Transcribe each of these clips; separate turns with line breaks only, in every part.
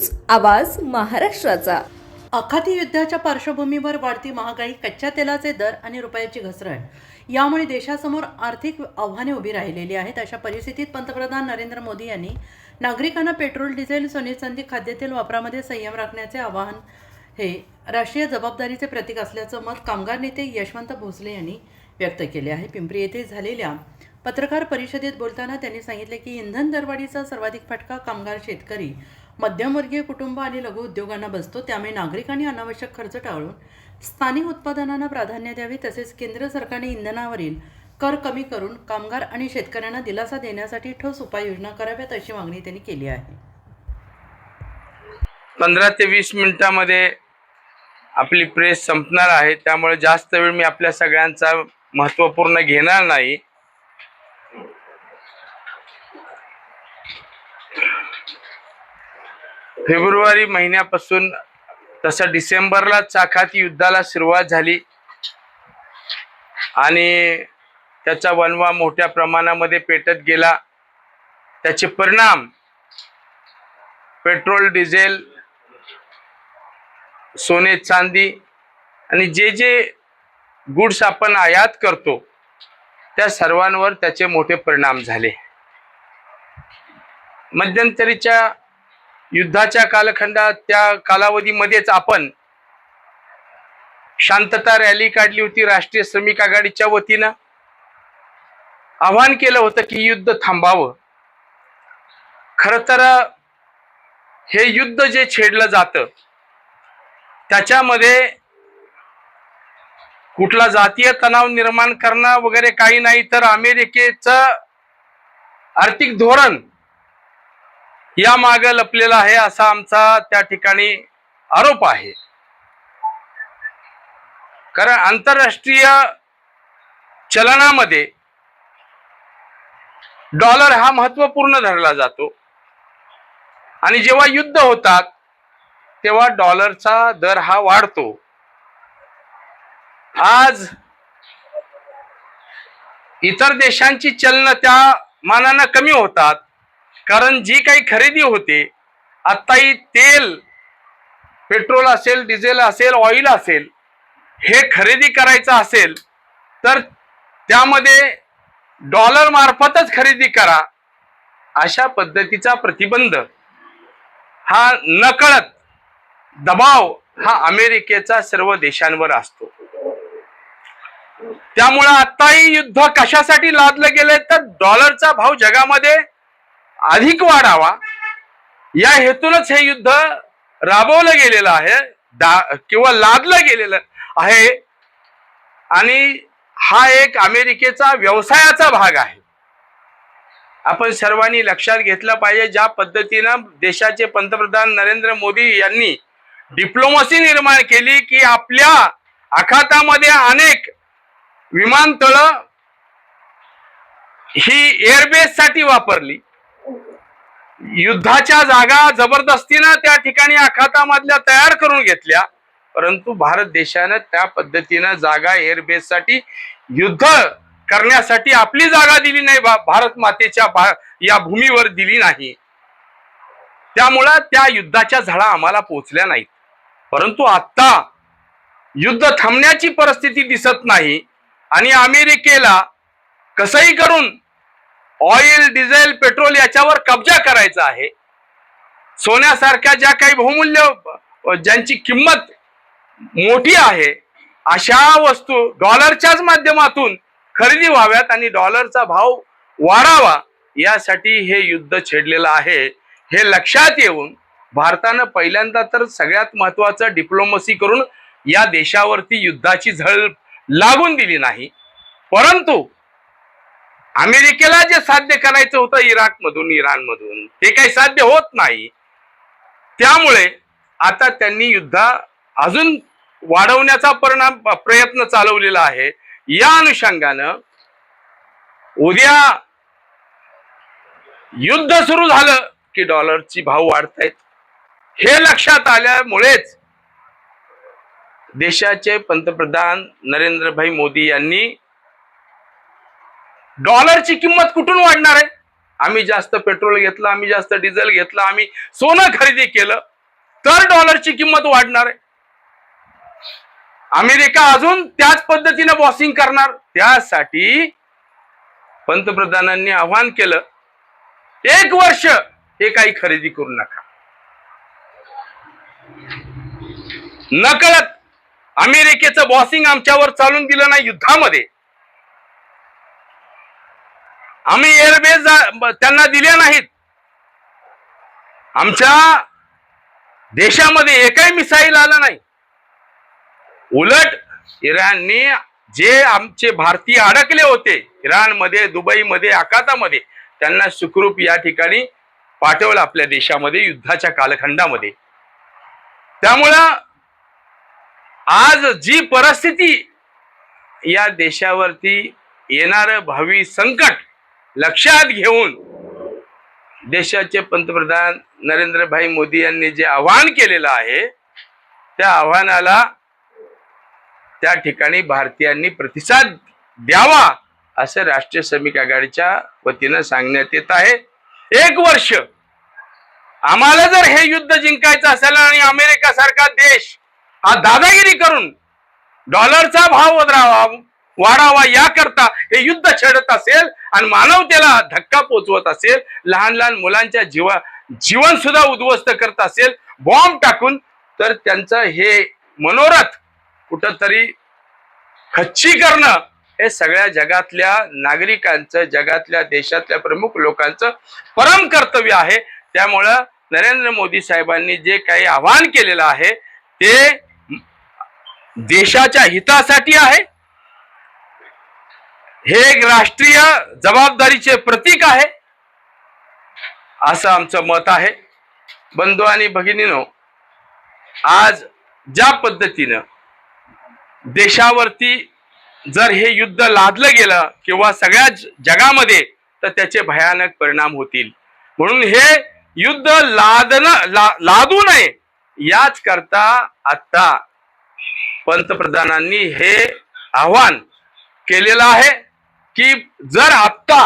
News, आवाज महाराष्ट्राचा।
आखाती युद्धाच्या पार्श्वभूमीवर वाढती महागाई, कच्च्या तेलाचे दर आणि रुपयाची घसरण यामुळे देशासमोर आर्थिक आव्हाने उभी राहिलेली आहेत। अशा परिस्थितीत पंतप्रधान नरेंद्र मोदी यांनी नागरिकांना पेट्रोल, डिझेल, सोने, चांदी, खाद्यतेल वापरामध्ये संयम राखण्याचे आवाहन हे राष्ट्रीय जबाबदारीचे प्रतीक असल्याचं मत कामगार नेते यशवंत भोसले यांनी व्यक्त केले आहे। पिंपरी येथे झालेल्या पत्रकार परिषदेत बोलताना त्यांनी सांगितले की इंधन दरवाढीचा सर्वाधिक फटका कामगार, शेतकरी, मध्यमवर्गीय कुटुंब आणि लघु उद्योगांना बसतो। त्यामुळे नागरिकांनी अनावश्यक खर्च टाळून स्थानिक उत्पादनांना प्राधान्य द्यावे। तसेच केंद्र सरकारने इंधनावरील कर कमी करून कामगार आणि शेतकऱ्यांना दिलासा देण्यासाठी ठोस उपाययोजना कराव्यात, अशी मागणी त्यांनी केली आहे।
15 ते 20 मिनिटांमध्ये आपली प्रेस संपणार आहे, त्यामुळे जास्त वेळ मी आपल्या सगळ्यांचा महत्त्वपूर्ण घेणार नाही। फेब्रुवारी महिन्यापासून तसं डिसेंबरलाच आखाती युद्धाला सुरुवात झाली आणि त्याचा वणवा मोठ्या प्रमाणामध्ये पेटत गेला। त्याचे परिणाम पेट्रोल, डिझेल, सोने, चांदी आणि जे गुड्स आपण आयात करतो त्या सर्वांवर त्याचे मोठे परिणाम झाले। मध्यंतरीच्या युद्धाच्या कालखंडात, त्या कालावधीमध्येच आपण शांतता रॅली काढली होती। राष्ट्रीय श्रमिक आघाडीच्या वतीनं आवाहन केलं होतं की युद्ध थांबावं। खरं तर हे युद्ध जे छेडलं जातं त्याच्यामध्ये कुठला जातीय तणाव निर्माण करणं वगैरे काही नाही, तर अमेरिकेचं आर्थिक धोरण या मागे लपलेला आहे असा आमचा त्या ठिकाणी आरोप आहे। कारण आंतरराष्ट्रीय चलनामध्ये डॉलर हा महत्वपूर्ण धरला जातो आणि जेव्हा युद्ध होतात तेव्हा डॉलरचा दर हा वाढतो। आज इतर देशांची चलनं त्या मानानं कमी होतात, कारण जी काही खरेदी होते, आत्ताही तेल, पेट्रोल असेल, डिझेल असेल, ऑइल असेल, हे खरेदी करायचं असेल तर त्यामध्ये डॉलर मार्फतच खरेदी करा अशा पद्धतीचा प्रतिबंध हा नकळत दबाव हा अमेरिकेचा सर्व देशांवर असतो। त्यामुळे आत्ताही युद्ध कशासाठी लादलं गेलंय तर डॉलरचा भाव जगामध्ये अधिक वाढावा या हेतूनच हे युद्ध राबवलं गेलेलं आहे किंवा लादलं गेलेलं आहे आणि हा एक अमेरिकेचा व्यवसायाचा भाग आहे। आपण सर्वांनी लक्षात घेतलं पाहिजे, ज्या पद्धतीनं देशाचे पंतप्रधान नरेंद्र मोदी यांनी डिप्लोमसी निर्माण केली की आपल्या आखातामध्ये अनेक विमानतळं ही एअरबेस साठी वापरली। युद्धाच्या जागा जबरदस्तीनं त्या ठिकाणी आखातामधल्या तयार करून घेतल्या, परंतु भारत देशाने त्या पद्धतीनं जागा एअरबेस साठी, युद्ध करण्यासाठी आपली जागा दिली नाही, भारत मातेच्या या भूमीवर दिली नाही। त्यामुळे त्या युद्धाच्या झळा आम्हाला पोहोचल्या नाहीत। परंतु आता युद्ध थांबण्याची परिस्थिती दिसत नाही आणि अमेरिकेला कसंही करून ऑइल, डिझेल, पेट्रोल याच्यावर कब्जा करायचा आहे। सोन्यासारख्या ज्या काही बहुमूल्य, ज्यांची किंमत मोठी आहे, अशा वस्तू डॉलरच्याच माध्यमातून खरेदी व्हाव्यात आणि डॉलरचा भाव वाढावा यासाठी हे युद्ध छेडलेलं आहे। हे लक्षात येऊन भारतानं पहिल्यांदा तर सगळ्यात महत्वाचं डिप्लोमसी करून या देशावरती युद्धाची झळ लागून दिली नाही, परंतु अमेरिकेला जे साध्य करायचं होतं इराकमधून, इराणमधून, ते काही साध्य होत नाही। त्यामुळे आता त्यांनी युद्ध अजून वाढवण्याचा प्रयत्न चालवलेला आहे। या अनुषंगानं उद्या युद्ध सुरू झालं की डॉलरची भाव वाढतायत, हे लक्षात आल्यामुळेच देशाचे पंतप्रधान नरेंद्रभाई मोदी यांनी डॉलरची किंमत कुठून वाढणार आहे, आम्ही जास्त पेट्रोल घेतलं, आम्ही जास्त डिझेल घेतलं, आम्ही सोनं खरेदी केलं, तर डॉलरची किंमत वाढणार आहे. अमेरिका अजून त्याच पद्धतीने बॉसिंग करणार. त्यासाठी पंतप्रधानांनी आवाहन केलं, 1 वर्ष हे काही खरेदी करू नका. नकळत अमेरिकेचं बॉसिंग आमच्यावर चालून दिलं नाही. युद्धामध्ये आम्ही एअरबेस त्यांना दिल्या नाहीत. आमच्या देशामध्ये एकही मिसाईल आला नाही. उलट इराणने जे आमचे भारतीय अडकले होते इराणमध्ये, दुबईमध्ये, आखातामध्ये, त्यांना सुखरूप या ठिकाणी पाठवलं आपल्या देशामध्ये युद्धाच्या कालखंडामध्ये. त्यामुळं आज जी परिस्थिती या देशावरती येणारं भावी संकट लक्षात घेऊन देशाचे पंतप्रधान नरेंद्रभाई मोदी यांनी जे आवाहन केलेलं आहे त्या आव्हानाला त्या ठिकाणी भारतीयांनी प्रतिसाद द्यावा असं राष्ट्रीय श्रमिक आघाडीच्या वतीनं सांगण्यात येत आहे. 1 वर्ष आम्हाला जर हे युद्ध जिंकायचं असेल आणि अमेरिका सारखा देश हा दादागिरी करून डॉलरचा भाव वाढावा याकरता हे युद्ध छेडत असेल आणि मानवतेला धक्का पोचवत असेल, लहान लहान मुलांच्या जीवन सुद्धा उद्ध्वस्त करत असेल बॉम्ब टाकून, तर त्यांचं हे मनोरथ कुठंतरी खच्ची करणं हे सगळ्या जगातल्या नागरिकांचं, जगातल्या देशातल्या प्रमुख लोकांचं परम कर्तव्य आहे. त्यामुळं नरेंद्र मोदी साहेबांनी जे काही आवाहन केलेलं आहे ते देशाच्या हितासाठी आहे. हे एक राष्ट्रीय जबाबदारीचे प्रतीक आहे असं आमचं मत आहे. बंधू आणि भगिनीनो, आज ज्या पद्धतीनं देशावरती जर हे युद्ध लादलं गेलं किंवा सगळ्या जगामध्ये, तर त्याचे भयानक परिणाम होतील. म्हणून हे युद्ध लादू नये याच करता आता पंतप्रधानांनी हे आव्हान केलेलं आहे की जर आत्ता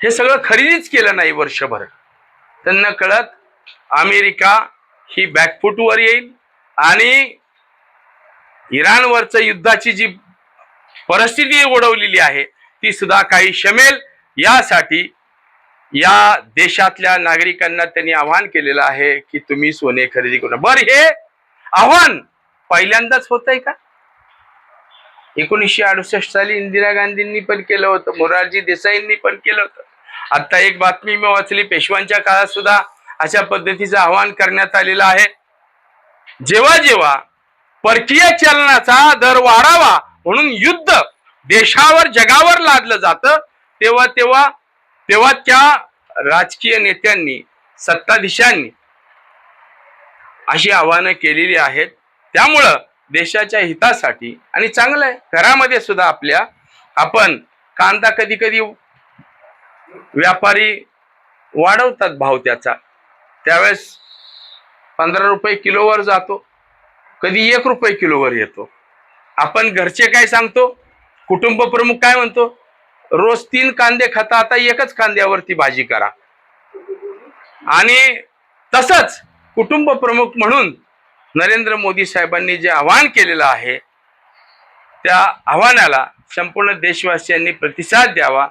हे सगळं खरेदीच केलं नाही वर्षभर, त्यांना कळत अमेरिका ही बॅकफुटवर येईल आणि इराणवरचं युद्धाची जी परिस्थिती ओढवलेली आहे ती सुद्धा काही शमेल. यासाठी या देशातल्या नागरिकांना त्यांनी आवाहन केलेलं आहे की तुम्ही सोने खरेदी करू. बरं, हे आव्हान पहिल्यांदाच होत आहे का? 1968 साली इंदिरा गांधींनी पण केलं होतं, मोरारजी देसाईंनी पण केलं होतं. आता एक बातमी मी वाचली, पेशवांच्या काळात सुद्धा अशा पद्धतीचं आवाहन करण्यात आलेलं आहे. जेव्हा जेव्हा परकीय चलनाचा दर वाढावा म्हणून युद्ध देशावर, जगावर लादलं जातं, तेव्हा तेव्हा तेव्हा त्या राजकीय नेत्यांनी, सत्ताधीशांनी अशी आव्हानं केलेली आहेत. त्यामुळं देशाच्या हितासाठी आणि चांगलं आहे, घरामध्ये सुद्धा आपल्या आपण कांदा कधी कधी व्यापारी वाढवतात भाव त्याचा, त्यावेळेस 15 रुपये किलोवर जातो, कधी 1 रुपये किलोवर येतो. आपण घरचे काय सांगतो, कुटुंब प्रमुख काय म्हणतो, रोज 3 कांदे खाता, आता 1च कांद्यावरती भाजी करा. आणि तसंच कुटुंब प्रमुख म्हणून नरेंद्र मोदी साहेबांनी जे आवाहन केलेलं आहे त्या आव्हानाला संपूर्ण देशवासियांनी प्रतिसाद द्यावा.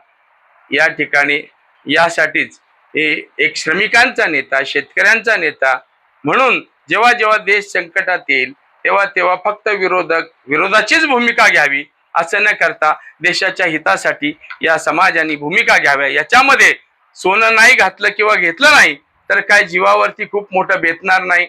या ठिकाणी यासाठीच एक श्रमिकांचा नेता, शेतकऱ्यांचा नेता म्हणून जेव्हा जेव्हा देश संकटात येईल तेव्हा तेव्हा फक्त विरोधाचीच भूमिका घ्यावी असं न करता देशाच्या हितासाठी या समाजाने भूमिका घ्याव्या. याच्यामध्ये सोनं नाही घातलं किंवा घेतलं नाही तर काय जीवावरती खूप मोठं बेतणार नाही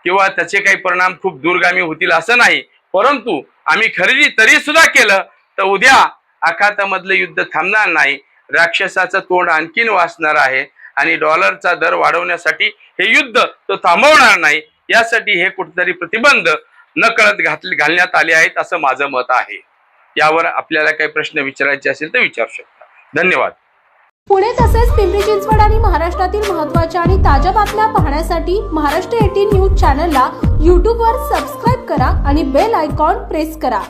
किंवा त्याचे काही परिणाम खूप दूरगामी होतील असं नाही. परंतु आम्ही खरेदी तरी सुद्धा केलं तर उद्या आखातामधलं युद्ध थांबणार नाही, राक्षसाचं तोंड आणखीन वाचणार आहे आणि डॉलरचा दर वाढवण्यासाठी हे युद्ध तो थांबवणार नाही. यासाठी हे कुठेतरी प्रतिबंध नकळत घालण्यात आले आहेत असं माझं मत आहे. यावर आपल्याला काही प्रश्न विचारायचे असेल तर विचारू शकता. धन्यवाद.
पुणे तसेच पिंपरी चिंचवड आणि महाराष्ट्रातील महत्त्वाच्या आणि ताज्या बातम्या पाहण्यासाठी महाराष्ट्र 18 न्यूज चॅनलला यूट्यूबवर सबस्क्राईब करा आणि बेल आयकॉन प्रेस करा.